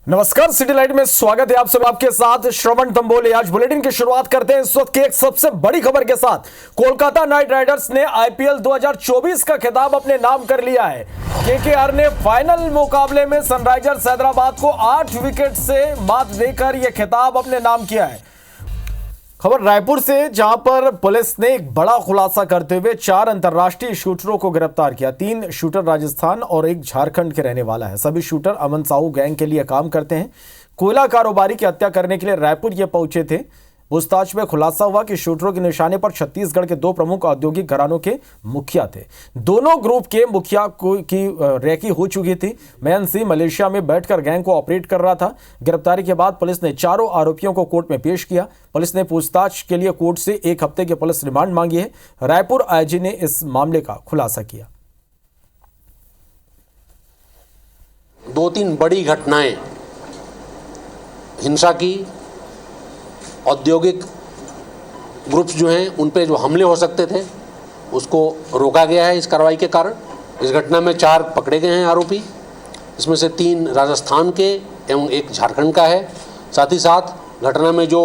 नमस्कार, city light में स्वागत है आप सब। आपके साथ श्रवण तंबोले। आज बुलेटिन की शुरुआत करते हैं इस वक्त की एक सबसे बड़ी खबर के साथ। कोलकाता नाइट राइडर्स ने आईपीएल 2024 का खिताब अपने नाम कर लिया है। केकेआर ने फाइनल मुकाबले में सनराइजर्स हैदराबाद को 8 विकेट से मात देकर यह खिताब अपने नाम किया है। खबर रायपुर से, जहां पर पुलिस ने एक बड़ा खुलासा करते हुए 4 अंतर्राष्ट्रीय शूटरों को गिरफ्तार किया। 3 शूटर राजस्थान और 1 झारखंड के रहने वाला है। सभी शूटर अमन साहू गैंग के लिए काम करते हैं। कोयला कारोबारी की हत्या करने के लिए रायपुर ये पहुंचे थे। पूछताछ में खुलासा हुआ कि शूटरों के निशाने पर छत्तीसगढ़ के 2 प्रमुख औद्योगिक घरानों के मुखिया थे। दोनों ग्रुप के मुखिया की रेकी हो चुकी थी। मैन सिंह मलेशिया में बैठकर गैंग को ऑपरेट कर रहा था। गिरफ्तारी के बाद पुलिस ने चारों आरोपियों को कोर्ट में पेश किया। पुलिस ने पूछताछ के लिए कोर्ट से 1 हफ्ते की पुलिस रिमांड मांगी है। रायपुर आईजी ने इस मामले का खुलासा किया। 2-3 बड़ी घटनाएं हिंसा की, औद्योगिक ग्रुप्स जो हैं उन पे जो हमले हो सकते थे उसको रोका गया है इस कार्रवाई के कारण। इस घटना में 4 पकड़े गए हैं आरोपी। इसमें से 3 राजस्थान के एवं 1 झारखंड का है। साथ ही साथ घटना में जो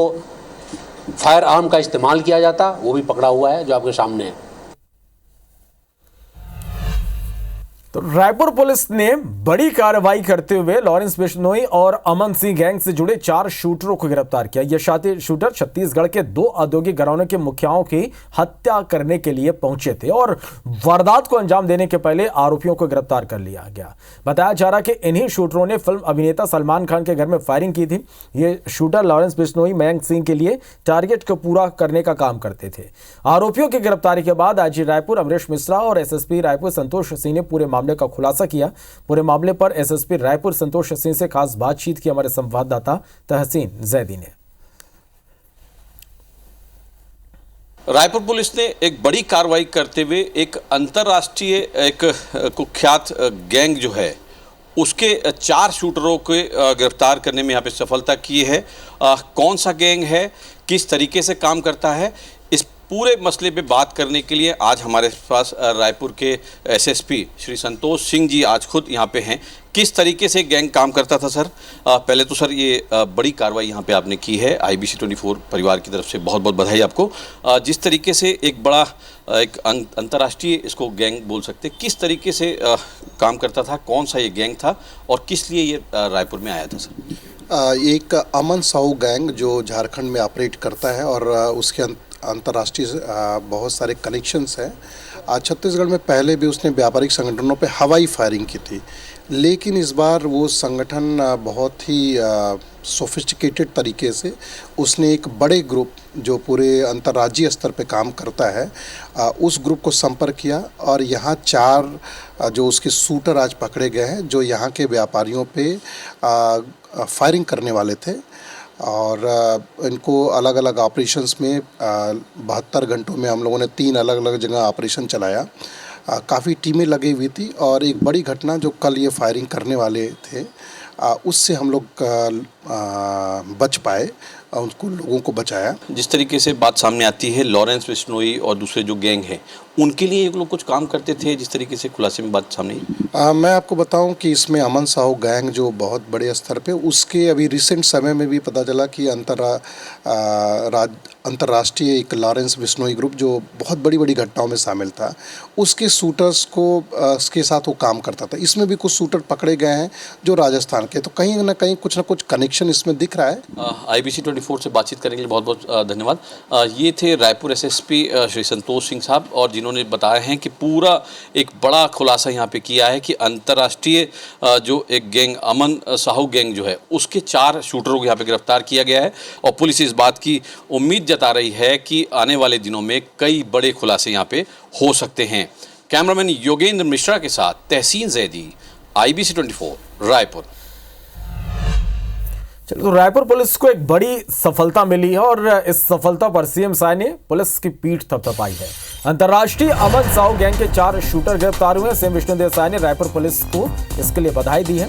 फायर आर्म का इस्तेमाल किया जाता वो भी पकड़ा हुआ है, जो आपके सामने है। तो रायपुर पुलिस ने बड़ी कार्रवाई करते हुए लॉरेंस बिश्नोई और अमन सिंह गैंग से जुड़े 4 शूटरों को गिरफ्तार किया। ये शूटर छत्तीसगढ़ के 2 औद्योगिक घरानों के मुखियाओं की हत्या करने के लिए पहुंचे थे और वारदात को अंजाम देने के पहले आरोपियों को गिरफ्तार कर लिया गया। बताया जा रहा कि इन्हीं शूटरों ने फिल्म अभिनेता सलमान खान के घर में फायरिंग की थी। ये शूटर लॉरेंस बिश्नोई मयंक सिंह के लिए टारगेट को पूरा करने का काम करते थे। आरोपियों की गिरफ्तारी के बाद आईजी रायपुर अमरीश मिश्रा और एसएसपी रायपुर संतोष सिंह ने पूरे मामले का खुलासा किया। पूरे मामले पर एसएसपी रायपुर संतोष सिंह से खास बातचीत की हमारे संवाददाता तहसीन जैदी ने। रायपुर पुलिस ने एक बड़ी कार्रवाई करते हुए एक अंतर्राष्ट्रीय एक कुख्यात गैंग जो है उसके 4 शूटरों को गिरफ्तार करने में यहाँ पे सफलता की है। कौन सा गैंग है, किस तरीके से काम करता है, इस पूरे मसले पे बात करने के लिए आज हमारे पास रायपुर के एसएसपी श्री संतोष सिंह जी आज खुद यहाँ पे हैं। किस तरीके से गैंग काम करता था सर? पहले तो सर ये बड़ी कार्रवाई यहाँ पे आपने की है। IBC 24 परिवार की तरफ से बहुत बहुत बधाई आपको। जिस तरीके से एक बड़ा एक अंतर्राष्ट्रीय इसको गैंग बोल सकते, किस तरीके से काम करता था, कौन सा ये गैंग था और किस लिए ये रायपुर में आया था सर? एक अमन साहू गैंग जो झारखंड में ऑपरेट करता है और उसके अंतर्राष्ट्रीय बहुत सारे कनेक्शंस हैं। छत्तीसगढ़ में पहले भी उसने व्यापारिक संगठनों पे हवाई फायरिंग की थी, लेकिन इस बार वो संगठन बहुत ही सोफिस्टिकेटेड तरीके से उसने एक बड़े ग्रुप जो पूरे अंतर्राज्यीय स्तर पे काम करता है उस ग्रुप को संपर्क किया और यहाँ 4 जो उसके शूटर आज पकड़े गए हैं जो यहाँ के व्यापारियों पे फायरिंग करने वाले थे और इनको अलग अलग ऑपरेशंस में 72 घंटों में हम लोगों ने 3 अलग अलग जगह ऑपरेशन चलाया। काफ़ी टीमें लगी हुई थी और एक बड़ी घटना जो कल ये फायरिंग करने वाले थे उससे हम लोग बच पाए, उनको लोगों को बचाया। जिस तरीके से बात सामने आती है लॉरेंस बिश्नोई और दूसरे जो गैंग हैं उनके लिए ये लोग कुछ काम करते थे, जिस तरीके से खुलासे में बात सामने आई। मैं आपको बताऊं कि इसमें अमन साहू गैंग जो बहुत बड़े स्तर पे उसके अभी रिसेंट समय में भी पता चला कि अंतर्राष्ट्रीय एक लॉरेंस बिश्नोई ग्रुप जो बहुत बड़ी बड़ी घटनाओं में शामिल था उसके शूटर्स को उसके साथ वो काम करता था। इसमें भी कुछ शूटर पकड़े गए हैं जो राजस्थान के, तो कहीं ना कहीं कुछ ना कुछ कनेक्शन इसमें दिख रहा है। IBC 24 से बातचीत करने के लिए बहुत बहुत धन्यवाद। ये थे रायपुर एसएसपी श्री संतोष सिंह साहब और जिन्होंने बताया है कि पूरा एक बड़ा खुलासा यहाँ पे किया है कि अंतर्राष्ट्रीय जो एक गैंग अमन साहू गैंग जो है उसके 4 शूटरों को यहाँ पे गिरफ्तार किया गया है और पुलिस इस बात की उम्मीद जता रही है कि आने वाले दिनों में कई बड़े खुलासे यहाँ पे हो सकते हैं। कैमरामैन योगेंद्र मिश्रा के साथ तहसीन जैदी, IBC 24 रायपुर। चलो, तो रायपुर पुलिस को एक बड़ी सफलता मिली है और इस सफलता पर सीएम साय ने पुलिस की पीठ थपथपाई है। अंतर्राष्ट्रीय अमन साहू गैंग के 4 शूटर गिरफ्तार हुए। सीएम विष्णुदेव साय ने रायपुर पुलिस को इसके लिए बधाई दी है।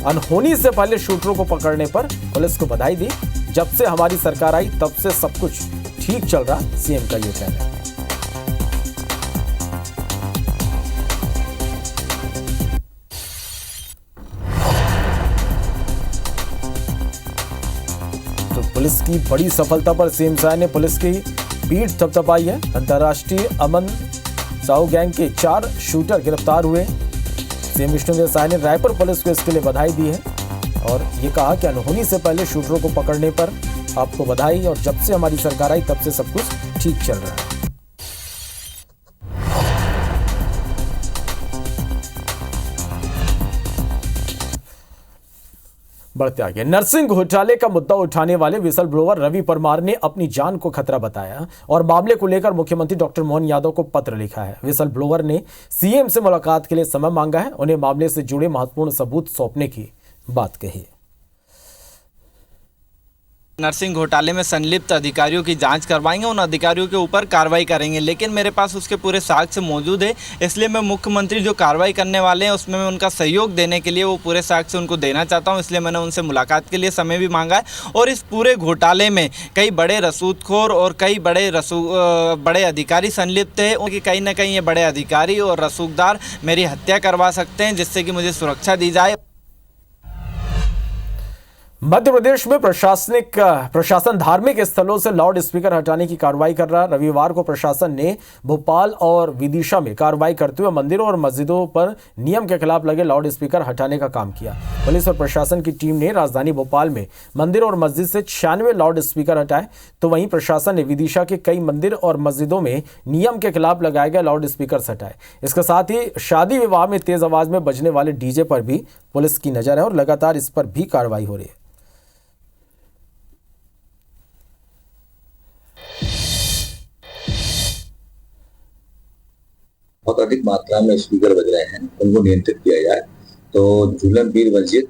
अनहोनी से पहले शूटरों को पकड़ने पर पुलिस को बधाई दी। जब से हमारी सरकार आई तब से सब कुछ ठीक चल रहा, सीएम का ये कहना है। पुलिस की बड़ी सफलता पर सीएम शाह ने पुलिस की पीठ थपथपाई है। अंतर्राष्ट्रीय अमन साहू गैंग के 4 शूटर गिरफ्तार हुए। सीएम विष्णुदेव साय ने रायपुर पुलिस को इसके लिए बधाई दी है और ये कहा कि अनहोनी से पहले शूटरों को पकड़ने पर आपको बधाई, और जब से हमारी सरकार आई तब से सब कुछ ठीक चल रहा है। बढ़ते आगे, नर्सिंग घोटाले का मुद्दा उठाने वाले विसल ब्लोअर रवि परमार ने अपनी जान को खतरा बताया और मामले को लेकर मुख्यमंत्री डॉक्टर मोहन यादव को पत्र लिखा है। विसल ब्लोअर ने सीएम से मुलाकात के लिए समय मांगा है, उन्हें मामले से जुड़े महत्वपूर्ण सबूत सौंपने की बात कही। नर्सिंग घोटाले में संलिप्त अधिकारियों की जांच करवाएंगे, उन अधिकारियों के ऊपर कार्रवाई करेंगे, लेकिन मेरे पास उसके पूरे साक्ष्य मौजूद है। इसलिए मैं मुख्यमंत्री जो कार्रवाई करने वाले हैं उसमें मैं उनका सहयोग देने के लिए वो पूरे साक्ष्य उनको देना चाहता हूं। इसलिए मैंने उनसे मुलाकात के लिए समय भी मांगा है। और इस पूरे घोटाले में कई बड़े रसूखोर और कई बड़े अधिकारी संलिप्त है, उनकी कहीं ना कहीं ये बड़े अधिकारी और रसूखदार मेरी हत्या करवा सकते हैं, जिससे कि मुझे सुरक्षा दी जाए। मध्य प्रदेश में प्रशासन धार्मिक स्थलों से लाउड स्पीकर हटाने की कार्रवाई कर रहा है। रविवार को प्रशासन ने भोपाल और विदिशा में कार्रवाई करते हुए मंदिरों और मस्जिदों पर नियम के खिलाफ लगे लाउड स्पीकर हटाने का काम किया। पुलिस और प्रशासन की टीम ने राजधानी भोपाल में मंदिर और मस्जिद से 96 लाउड स्पीकर हटाए, तो वहीं प्रशासन ने विदिशा के कई मंदिर और मस्जिदों में नियम के खिलाफ लगाए गए लाउड स्पीकर हटाए। इसके साथ ही शादी विवाह में तेज आवाज में बजने वाले डीजे पर भी पुलिस की नजर है और लगातार इस पर भी कार्रवाई हो रही है। बहुत अधिक मात्रा में स्पीकर बज रहे हैं, उनको नियंत्रित किया जाए। तो झूलन पीर मस्जिद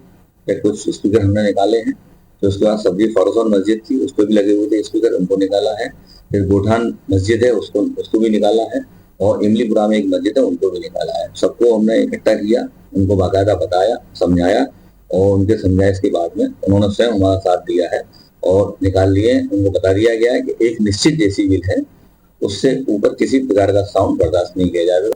पे कुछ स्पीकर हमने निकाले हैं। तो उसके बाद सब्जी फॉरसन मस्जिद थी, उस पर भी लगे हुए थे स्पीकर, उनको निकाला है। फिर गोठान मस्जिद है, उसको भी निकाला है। और इमलीपुरा में एक मस्जिद है, उनको भी निकाला है। सबको हमने इकट्ठा किया, उनको बाकायदा बताया, समझाया, और उनके समझाइश के बाद में उन्होंने स्वयं हमारा साथ दिया है और निकाल लिए। उनको बता दिया गया है कि एक निश्चित डेसिबल है, उससे ऊपर किसी प्रकार का साउंड बर्दाश्त नहीं किया जाएगा।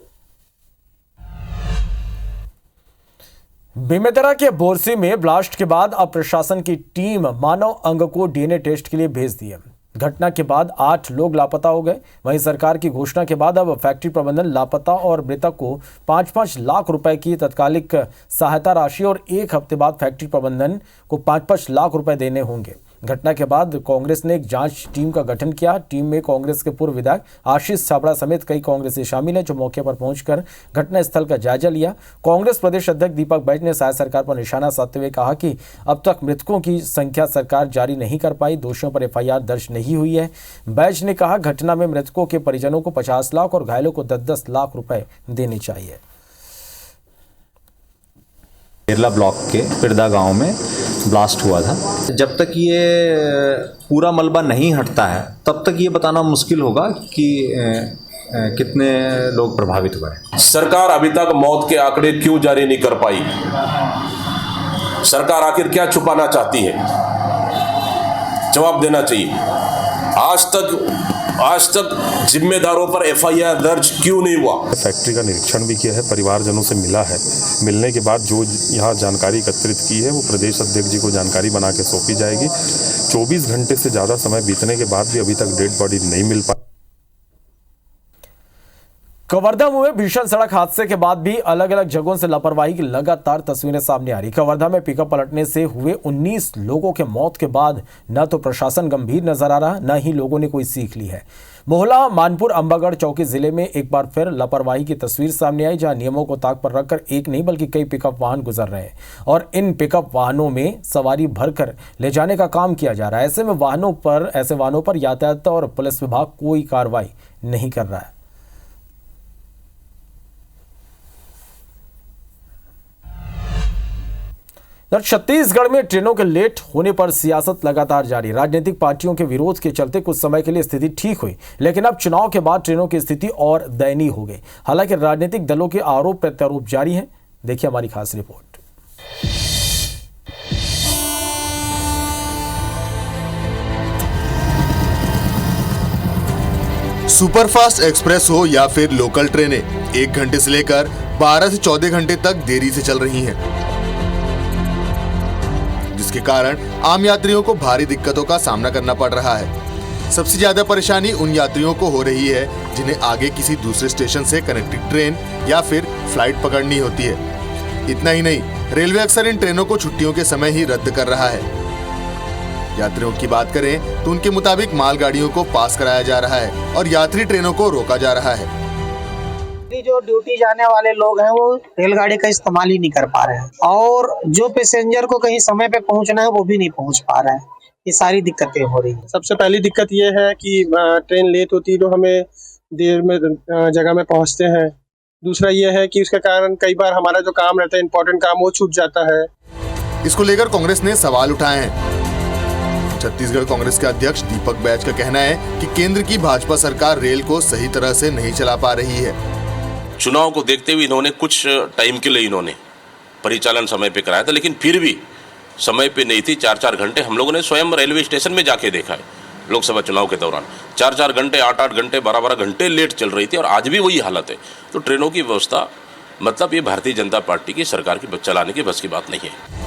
बेमेतरा के बोरसी में ब्लास्ट के बाद अब प्रशासन की टीम मानव अंग को डीएनए टेस्ट के लिए भेज दी है। घटना के बाद 8 लोग लापता हो गए। वहीं सरकार की घोषणा के बाद अब फैक्ट्री प्रबंधन लापता और मृतक को 5-5 लाख रुपए की तत्कालिक सहायता राशि और 1 हफ्ते बाद फैक्ट्री प्रबंधन को 5-5 लाख रुपए देने होंगे। घटना के बाद कांग्रेस ने एक जांच टीम का गठन किया। टीम में कांग्रेस के पूर्व विधायक आशीष छाबड़ा समेत कई कांग्रेसी शामिल हैं, जो मौके पर पहुंचकर घटनास्थल का जायजा लिया। कांग्रेस प्रदेश अध्यक्ष दीपक बैज ने शायद सरकार पर निशाना साधते हुए कहा कि अब तक मृतकों की संख्या सरकार जारी नहीं कर पाई, दोषियों पर एफआईआर दर्ज नहीं हुई है। बैज ने कहा घटना में मृतकों के परिजनों को 50 लाख और घायलों को 10-10 लाख रुपए देने चाहिए। केरला ब्लॉक के पिरदा गांव में ब्लास्ट हुआ था। जब तक ये पूरा मलबा नहीं हटता है तब तक ये बताना मुश्किल होगा कि कितने लोग प्रभावित हुए हैं। सरकार अभी तक मौत के आंकड़े क्यों जारी नहीं कर पाई? सरकार आखिर क्या छुपाना चाहती है? जवाब देना चाहिए। आज तक जिम्मेदारों पर एफआईआर दर्ज क्यों नहीं हुआ? फैक्ट्री का निरीक्षण भी किया है, परिवारजनों से मिला है। मिलने के बाद जो यहाँ जानकारी एकत्रित की है वो प्रदेश अध्यक्ष जी को जानकारी बना के सौंपी जाएगी। 24 घंटे से ज़्यादा समय बीतने के बाद भी अभी तक डेड बॉडी नहीं मिल पाई। कवर्धा में हुए भीषण सड़क हादसे के बाद भी अलग अलग जगहों से लापरवाही की लगातार तस्वीरें सामने आ रही। कवर्धा में पिकअप पलटने से हुए 19 लोगों के मौत के बाद न तो प्रशासन गंभीर नजर आ रहा, न ही लोगों ने कोई सीख ली है। मोहला मानपुर अंबागढ़ चौकी जिले में एक बार फिर लापरवाही की तस्वीर सामने आई, जहां नियमों को ताक पर रखकर एक नहीं बल्कि कई पिकअप वाहन गुजर रहे हैं और इन पिकअप वाहनों में सवारी भरकर ले जाने का काम किया जा रहा है। ऐसे वाहनों पर यातायात और पुलिस विभाग कोई कार्रवाई नहीं कर रहा है। छत्तीसगढ़ में ट्रेनों के लेट होने पर सियासत लगातार जारी। राजनीतिक पार्टियों के विरोध के चलते कुछ समय के लिए स्थिति ठीक हुई, लेकिन अब चुनाव के बाद ट्रेनों की स्थिति और दयनीय हो गई। हालांकि राजनीतिक दलों के आरोप प्रत्यारोप जारी हैं। देखिए हमारी खास रिपोर्ट। सुपरफास्ट एक्सप्रेस हो या फिर लोकल ट्रेनें 1 घंटे से लेकर 12 से 14 घंटे तक देरी से चल रही हैं, जिसके कारण आम यात्रियों को भारी दिक्कतों का सामना करना पड़ रहा है। सबसे ज्यादा परेशानी उन यात्रियों को हो रही है जिन्हें आगे किसी दूसरे स्टेशन से कनेक्टिंग ट्रेन या फिर फ्लाइट पकड़नी होती है। इतना ही नहीं, रेलवे अक्सर इन ट्रेनों को छुट्टियों के समय ही रद्द कर रहा है। यात्रियों की बात करें तो उनके मुताबिक मालगाड़ियों को पास कराया जा रहा है और यात्री ट्रेनों को रोका जा रहा है। जो ड्यूटी जाने वाले लोग हैं वो रेलगाड़ी का इस्तेमाल ही नहीं कर पा रहे हैं और जो पैसेंजर को कहीं समय पे पहुंचना है वो भी नहीं पहुंच पा रहा है। ये सारी दिक्कतें हो रही हैं। सबसे पहली दिक्कत ये है कि ट्रेन लेट होती है तो हमें देर में जगह में पहुंचते हैं। दूसरा ये है कि उसके कारण कई बार हमारा जो काम रहता है, इम्पोर्टेंट काम, वो छूट जाता है। इसको लेकर कांग्रेस ने सवाल उठाए हैं। छत्तीसगढ़ कांग्रेस के अध्यक्ष दीपक बैज का कहना है कि केंद्र की भाजपा सरकार रेल को सही तरह से नहीं चला पा रही है। चुनाव को देखते हुए इन्होंने कुछ टाइम के लिए इन्होंने परिचालन समय पे कराया था, लेकिन फिर भी समय पे नहीं थी। 4-4 घंटे हम लोगों ने स्वयं रेलवे स्टेशन में जाके देखा है। लोकसभा चुनाव के दौरान 4-4 घंटे, 8-8 घंटे, 12-12 घंटे लेट चल रही थी और आज भी वही हालत है। तो ट्रेनों की व्यवस्था, मतलब ये भारतीय जनता पार्टी की सरकार की चलाने की बस की बात नहीं है।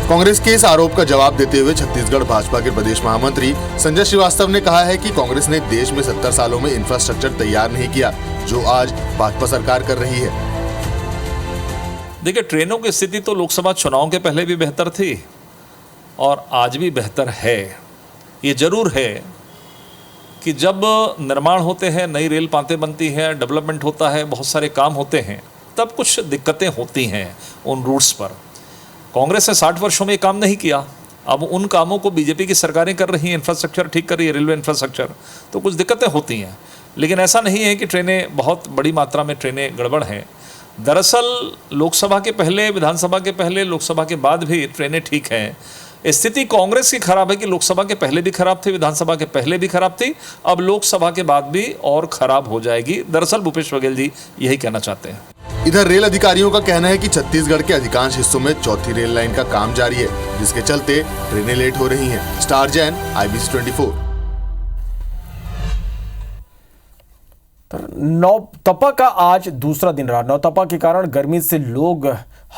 कांग्रेस के इस आरोप का जवाब देते हुए छत्तीसगढ़ भाजपा के प्रदेश महामंत्री संजय श्रीवास्तव ने कहा है कि कांग्रेस ने देश में 70 सालों में इंफ्रास्ट्रक्चर तैयार नहीं किया जो आज भाजपा सरकार कर रही है। देखिए, ट्रेनों की स्थिति तो लोकसभा चुनाव के पहले भी बेहतर थी और आज भी बेहतर है। ये जरूर है कि जब निर्माण होते हैं, नई रेल पातें बनती हैं, डेवलपमेंट होता है, बहुत सारे काम होते हैं, तब कुछ दिक्कतें होती हैं उन रूट्स पर। कांग्रेस ने 60 वर्षों में ये काम नहीं किया। अब उन कामों को बीजेपी की सरकारें कर रही हैं, इंफ्रास्ट्रक्चर ठीक कर रही है, रेलवे इंफ्रास्ट्रक्चर, तो कुछ दिक्कतें होती हैं। लेकिन ऐसा नहीं है कि ट्रेनें, बहुत बड़ी मात्रा में ट्रेनें गड़बड़ हैं। दरअसल लोकसभा के पहले, विधानसभा के पहले, लोकसभा के बाद भी ट्रेनें ठीक हैं। स्थिति कांग्रेस की खराब है कि लोकसभा के पहले भी खराब थी, विधानसभा के पहले भी खराब थी, अब लोकसभा के बाद भी और खराब हो जाएगी। दरअसल भूपेश बघेल जी यही कहना चाहते हैं। इधर रेल अधिकारियों का कहना है कि छत्तीसगढ़ के अधिकांश हिस्सों में चौथी रेल लाइन का काम जारी है, जिसके चलते ट्रेनें लेट हो रही हैं। Star Jain, IBC 24। नौतपा का आज दूसरा दिन रहा। नौतपा के कारण गर्मी से लोग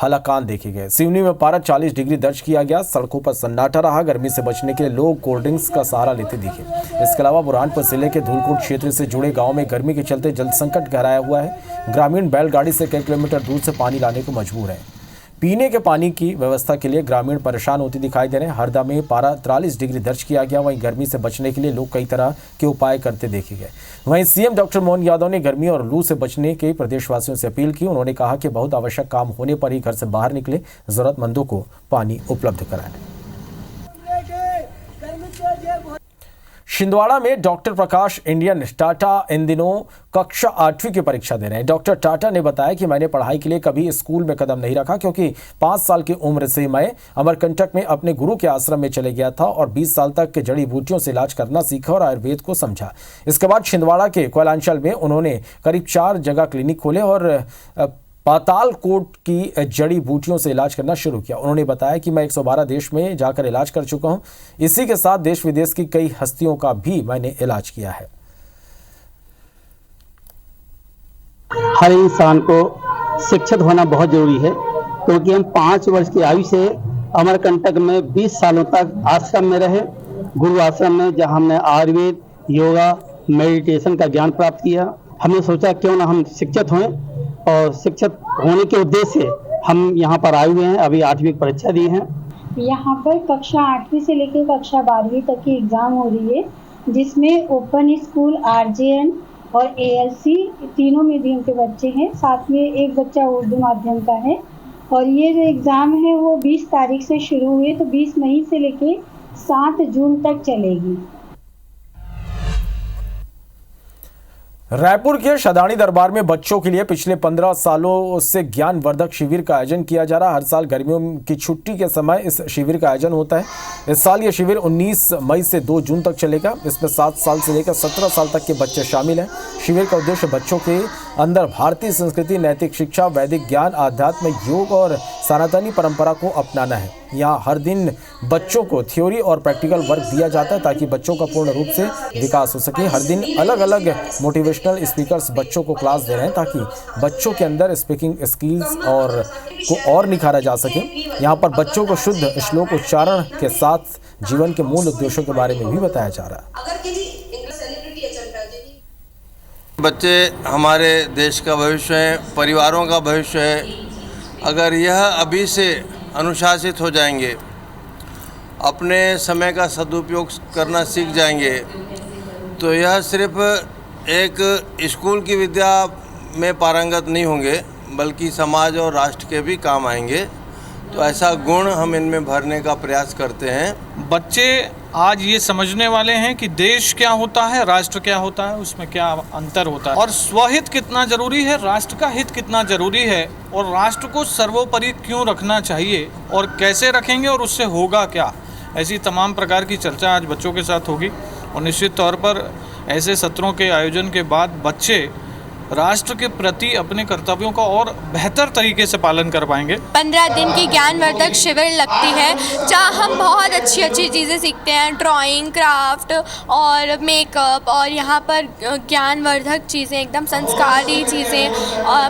हलाकान देखे गए। सिवनी में पारा 40 डिग्री दर्ज किया गया। सड़कों पर सन्नाटा रहा। गर्मी से बचने के लिए लोग कोल्ड ड्रिंक्स का सहारा लेते दिखे। इसके अलावा बुरहानपुर जिले के धूलकोट क्षेत्र से जुड़े गांव में गर्मी के चलते जल संकट गहराया हुआ है। ग्रामीण बैलगाड़ी से कई किलोमीटर दूर से पानी लाने को मजबूर है। पीने के पानी की व्यवस्था के लिए ग्रामीण परेशान होते दिखाई दे रहे हैं। हरदा में पारा 43 डिग्री दर्ज किया गया। वहीं गर्मी से बचने के लिए लोग कई तरह के उपाय करते देखे गए। वहीं सीएम डॉक्टर मोहन यादव ने गर्मी और लू से बचने के प्रदेशवासियों से अपील की। उन्होंने कहा कि बहुत आवश्यक काम होने पर ही घर से बाहर निकले, जरूरतमंदों को पानी उपलब्ध कराएं। छिंदवाड़ा में डॉक्टर प्रकाश इंडियन टाटा इन दिनों कक्षा 8वीं की परीक्षा दे रहे हैं। डॉक्टर टाटा ने बताया कि मैंने पढ़ाई के लिए कभी स्कूल में कदम नहीं रखा, क्योंकि 5 साल की उम्र से मैं अमरकंटक में अपने गुरु के आश्रम में चले गया था और 20 साल तक के जड़ी बूटियों से इलाज करना सीखा और आयुर्वेद को समझा। इसके बाद छिंदवाड़ा के कोयलांचल में उन्होंने करीब 4 जगह क्लिनिक खोले और पातालकोट की जड़ी बूटियों से इलाज करना शुरू किया। उन्होंने बताया कि मैं 112 देश में जाकर इलाज कर चुका हूं। इसी के साथ देश विदेश की कई हस्तियों का भी मैंने इलाज किया है। हर इंसान को शिक्षित होना बहुत जरूरी है, क्योंकि हम 5 वर्ष की आयु से अमरकंटक में 20 सालों तक आश्रम में रहे, गुरु आश्रम में, जहां हमने आयुर्वेद, योगा, मेडिटेशन का ज्ञान प्राप्त किया। हमने सोचा क्यों ना हम शिक्षित हों, और शिक्षित होने के उद्देश्य से हम यहाँ पर आए हुए हैं। अभी 8वीं परीक्षा दी है। यहाँ पर कक्षा 8वीं से लेकर कक्षा 12वीं तक की एग्जाम हो रही है, जिसमें ओपन स्कूल, RJN और ALC तीनों मीडियम के बच्चे हैं। साथ में एक बच्चा उर्दू माध्यम का है। और ये जो एग्ज़ाम है वो 20 तारीख से शुरू हुई, तो 20 मई से लेकर 7 जून तक चलेगी। रायपुर के शदानी दरबार में बच्चों के लिए पिछले 15 सालों से ज्ञानवर्धक शिविर का आयोजन किया जा रहा है। हर साल गर्मियों की छुट्टी के समय इस शिविर का आयोजन होता है। इस साल ये शिविर 19 मई से 2 जून तक चलेगा। इसमें 7 साल से लेकर 17 साल तक के बच्चे शामिल हैं। शिविर का उद्देश्य बच्चों के अंदर भारतीय संस्कृति, नैतिक शिक्षा, वैदिक ज्ञान, आध्यात्म, योग और सनातनी परंपरा को अपनाना है। यहाँ हर दिन बच्चों को थ्योरी और प्रैक्टिकल वर्क दिया जाता है ताकि बच्चों का पूर्ण रूप से विकास हो सके। हर दिन अलग अलग मोटिवेशनल स्पीकर्स बच्चों को क्लास दे रहे हैं ताकि बच्चों के अंदर स्पीकिंग स्किल्स और निखारा जा सके। यहाँ पर बच्चों को शुद्ध श्लोक उच्चारण के साथ जीवन के मूल उद्देश्यों के बारे में भी बताया जा रहा है। बच्चे हमारे देश का भविष्य है, परिवारों का भविष्य है। अगर यह अभी से अनुशासित हो जाएंगे, अपने समय का सदुपयोग करना सीख जाएंगे, तो यह सिर्फ एक स्कूल की विद्या में पारंगत नहीं होंगे बल्कि समाज और राष्ट्र के भी काम आएंगे। तो ऐसा गुण हम इनमें भरने का प्रयास करते हैं। बच्चे आज ये समझने वाले हैं कि देश क्या होता है, राष्ट्र क्या होता है, उसमें क्या अंतर होता है और स्वहित कितना जरूरी है, राष्ट्र का हित कितना जरूरी है और राष्ट्र को सर्वोपरि क्यों रखना चाहिए और कैसे रखेंगे और उससे होगा क्या। ऐसी तमाम प्रकार की चर्चा आज बच्चों के साथ होगी और निश्चित तौर पर ऐसे सत्रों के आयोजन के बाद बच्चे राष्ट्र के प्रति अपने कर्तव्यों का और बेहतर तरीके से पालन कर पाएंगे। 15 दिन की ज्ञानवर्धक शिविर लगती है जहाँ हम बहुत अच्छी अच्छी चीज़ें सीखते हैं, ड्राइंग, क्राफ्ट और मेकअप, और यहाँ पर ज्ञानवर्धक चीज़ें, एकदम संस्कारी चीज़ें,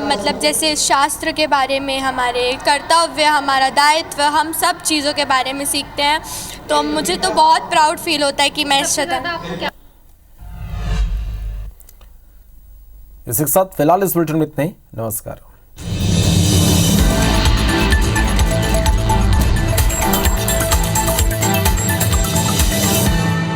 मतलब जैसे शास्त्र के बारे में, हमारे कर्तव्य, हमारा दायित्व, हम सब चीज़ों के बारे में सीखते हैं। तो मुझे तो बहुत प्राउड फील होता है कि मैं इसी के साथ फिलहाल इस बुलेटिन में इतना ही। नमस्कार।